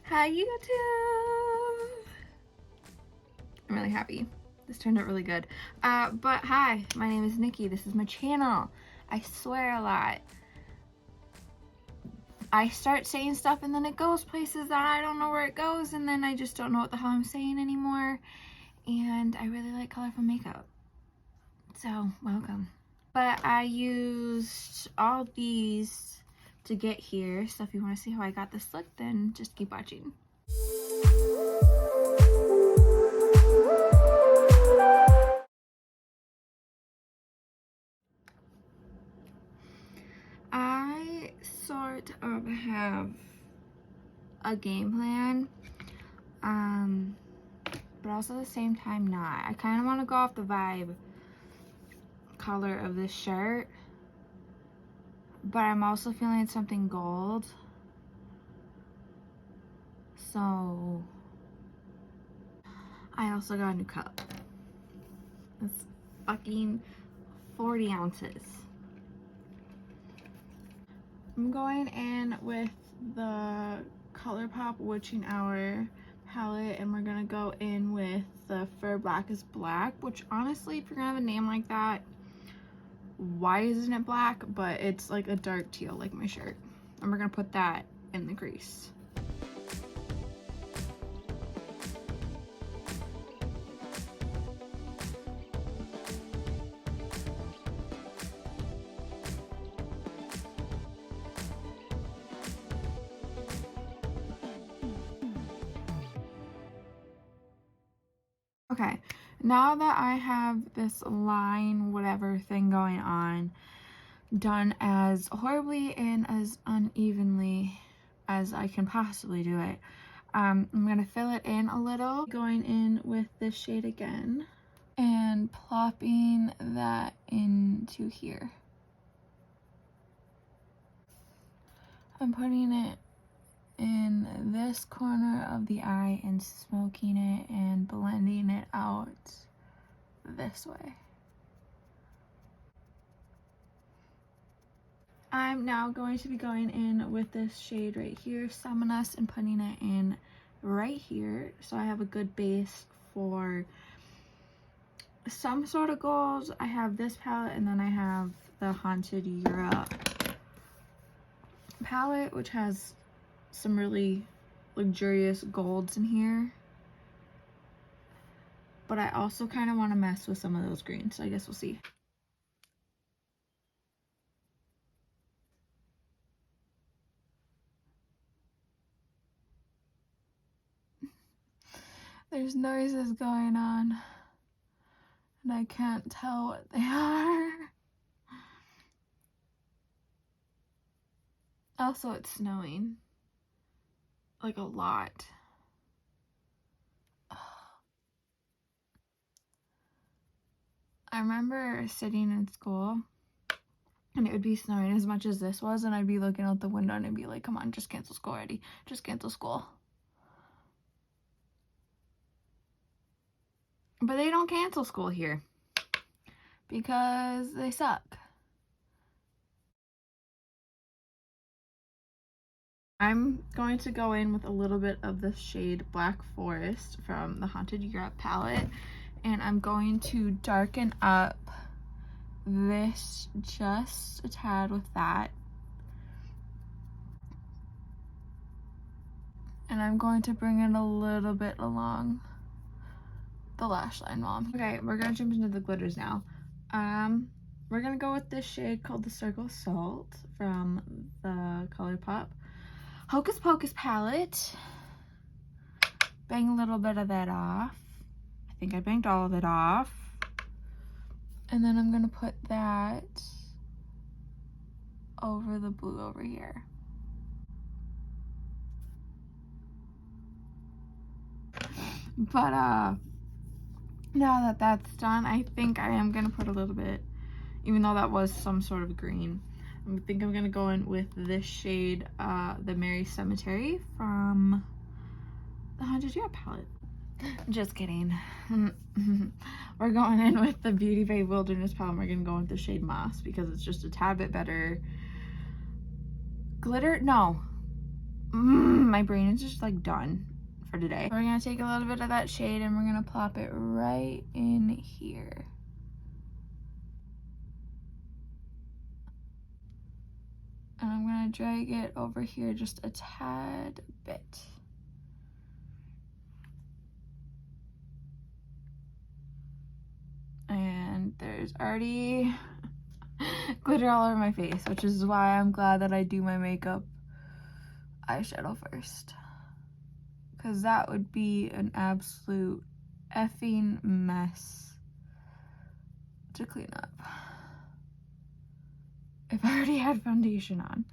Hi YouTube! I'm really happy. This turned out really good. But hi, my name is Nikki. This is my channel. I swear a lot. I start saying stuff and then it goes places that I don't know where it goes, and then I just don't know what the hell I'm saying anymore. And I really like colorful makeup. So, welcome. But I used all these to get here, so if you want to see how I got this look, then just keep watching. I sort of have a game plan, but also at the same time not. I kind of want to go off the vibe color of this shirt, but I'm also feeling something gold. So I also got a new cup. It's fucking 40 ounces. I'm going in with the ColourPop Witching Hour palette, and we're gonna go in with the Fur Black is Black, which honestly, if you're gonna have a name like that, why isn't it black? But it's like a dark teal like my shirt, and we're gonna put that in the crease. Okay, now that I have this line whatever thing going on done as horribly and as unevenly as I can possibly do it, I'm gonna fill it in a little, going in with this shade again and plopping that into here. I'm putting it in this corner of the eye and smoking it and blending it out this way. I'm now going to be going in with this shade right here, Summonus, and putting it in right here so I have a good base for some sort of gold. I have this palette, and then I have the Haunted Europe palette, which has some really luxurious golds in here, but I also kind of want to mess with some of those greens, so I guess we'll see. There's noises going on and I can't tell what they are. Also, it's snowing, like a lot. I remember sitting in school and it would be snowing as much as this was, and I'd be looking out the window and I'd be like, come on, just cancel school already. Just cancel school. But they don't cancel school here because they suck. I'm going to go in with a little bit of the shade Black Forest from the Haunted Europe palette, and I'm going to darken up this just a tad with that. And I'm going to bring it a little bit along the lash line while okay, we're gonna jump into the glitters now. We're gonna go with this shade called the Circle Salt from the ColourPop Hocus Pocus palette. Bang a little bit of that off. I think I banged all of it off. And then I'm gonna put that over the blue over here. But now that that's done, I think I am gonna put a little bit, even though that was some sort of green, I think I'm gonna go in with this shade, the Merry Cemetery from the Haunted Europe palette. Just kidding. We're going in with the Beauty Bay Wilderness palette. We're gonna go with the shade Moss because it's just a tad bit better glitter. No, My brain is just like done for today. We're gonna take a little bit of that shade and we're gonna plop it right in here. And I'm gonna drag it over here just a tad bit. And there's already glitter all over my face, which is why I'm glad that I do my makeup eyeshadow first. Because that would be an absolute effing mess to clean up if I already had foundation on.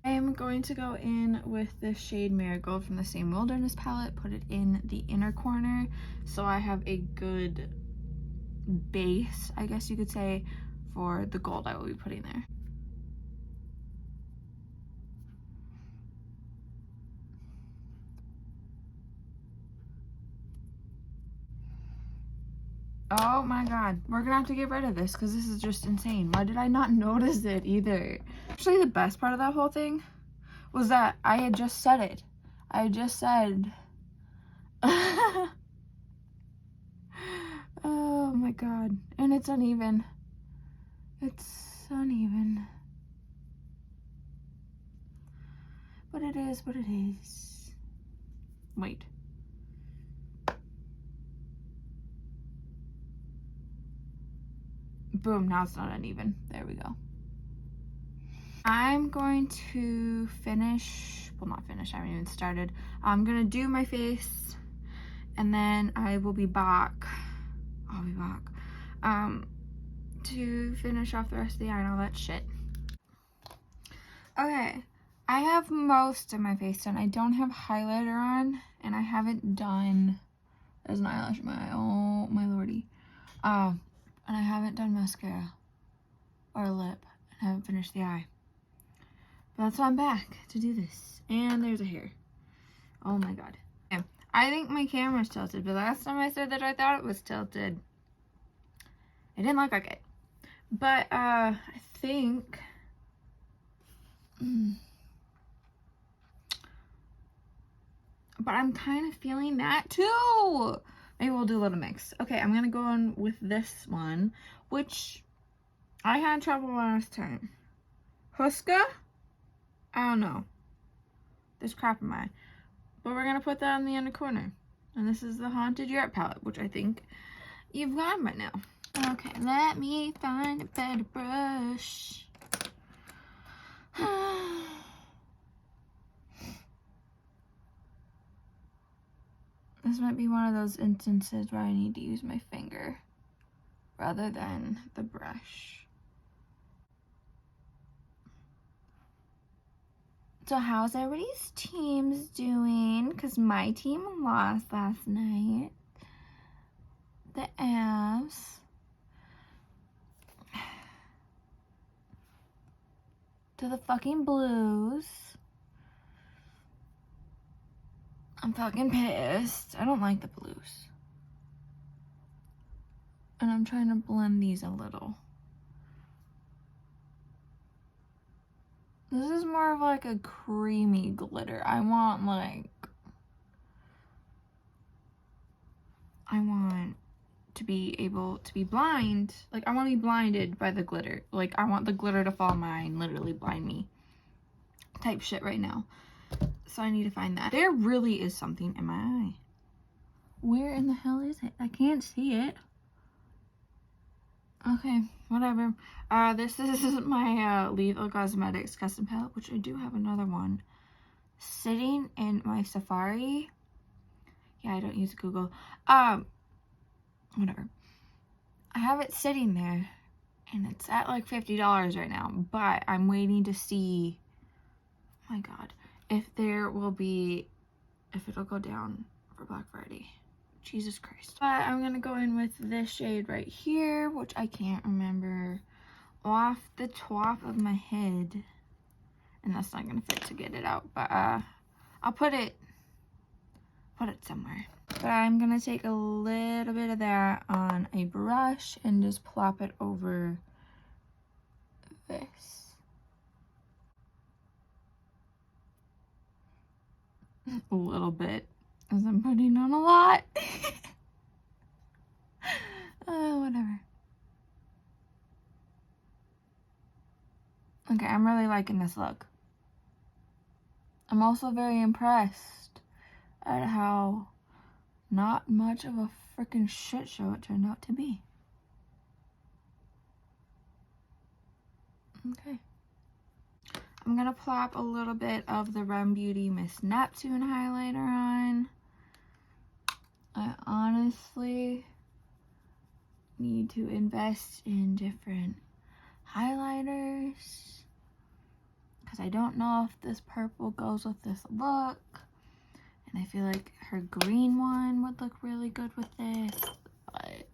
I am going to go in with the shade Marigold from the same Wilderness palette, put it in the inner corner so I have a good base, I guess you could say, for the gold I will be putting there. Oh my god, we're gonna have to get rid of this because this is just insane. Why did I not notice it either? Actually, the best part of that whole thing was that I had just said it. I just said... Oh my god. And it's uneven. It's uneven. But it is what it is. Wait. Boom, now it's not uneven. There we go. I'm going to finish, well not finish, I haven't even started. I'm gonna do my face and then I will be back. I'll be back to finish off the rest of the eye and all that shit. Okay, I have most of my face done. I don't have highlighter on and I haven't done, there's an eyelash in my eye, oh my lordy. And I haven't done mascara or lip and I haven't finished the eye. But that's why I'm back to do this. And there's a hair. Oh my god. Okay. I think my camera's tilted, but last time I said that I thought it was tilted, it didn't look like it. But I think but I'm kind of feeling that too. Maybe we'll do a little mix. Okay, I'm gonna go in with this one, which I had trouble last time. Huska? I don't know. There's crap in my eye. But we're gonna put that in the inner corner. And this is the Haunted Europe palette, which I think you've got by now. Okay, let me find a better brush. This might be one of those instances where I need to use my finger rather than the brush. So how's everybody's teams doing? Because my team lost last night. The Avs. To the fucking Blues. I'm fucking pissed. I don't like the Blues. And I'm trying to blend these a little. This is more of like a creamy glitter. I want to be able to be blind. Like, I want to be blinded by the glitter. Like, I want the glitter to fall on my eye and literally blind me. Type shit right now. So I need to find that. There really is something in my eye. Where in the hell is it? I can't see it. Okay, whatever. This is my Lethal Cosmetics custom palette, which I do have another one sitting in my Safari. Yeah, I don't use Google. Whatever. I have it sitting there, and it's at like $50 right now, but I'm waiting to see, oh my god, if it'll go down for Black Friday. Jesus Christ. But I'm gonna go in with this shade right here, which I can't remember off the top of my head. And that's not gonna fit to get it out, but I'll put it somewhere. But I'm gonna take a little bit of that on a brush and just plop it over this. A little bit, as I'm putting on a lot. Whatever. Okay, I'm really liking this look. I'm also very impressed at how not much of a freaking shit show it turned out to be. Okay. I'm gonna plop a little bit of the Rem Beauty Miss Neptune highlighter on. I honestly need to invest in different highlighters because I don't know if this purple goes with this look, and I feel like her green one would look really good with this, but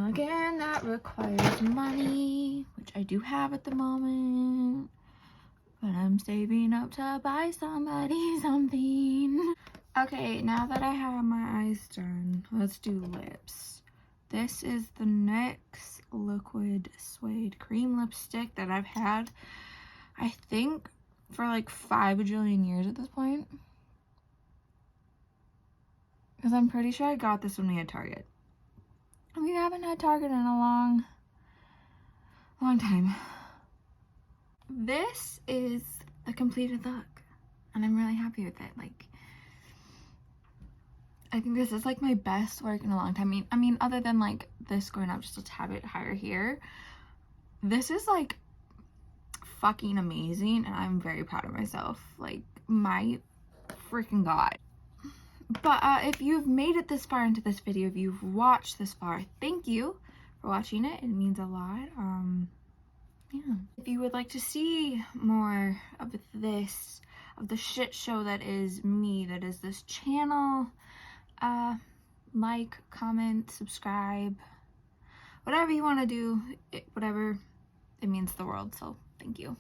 again, that requires money, which I do have at the moment, but I'm saving up to buy somebody something. Okay, now that I have my eyes done, let's do lips. This is the NYX Liquid Suede Cream Lipstick that I've had, I think, for like 5 bajillion years at this point. Because I'm pretty sure I got this when we had Target. And we haven't had Target in a long time. This is the completed look, and I'm really happy with it. Like, I think this is like my best work in a long time. I mean, other than like this going up just a tad bit higher here, this is like fucking amazing, and I'm very proud of myself. Like, my freaking god. But if you've made it this far into this video, if you've watched this far, thank you for watching it. It means a lot. Yeah. If you would like to see more of this, of the shit show that is me, that is this channel, like, comment, subscribe, whatever you want to do, whatever, it means the world. So thank you.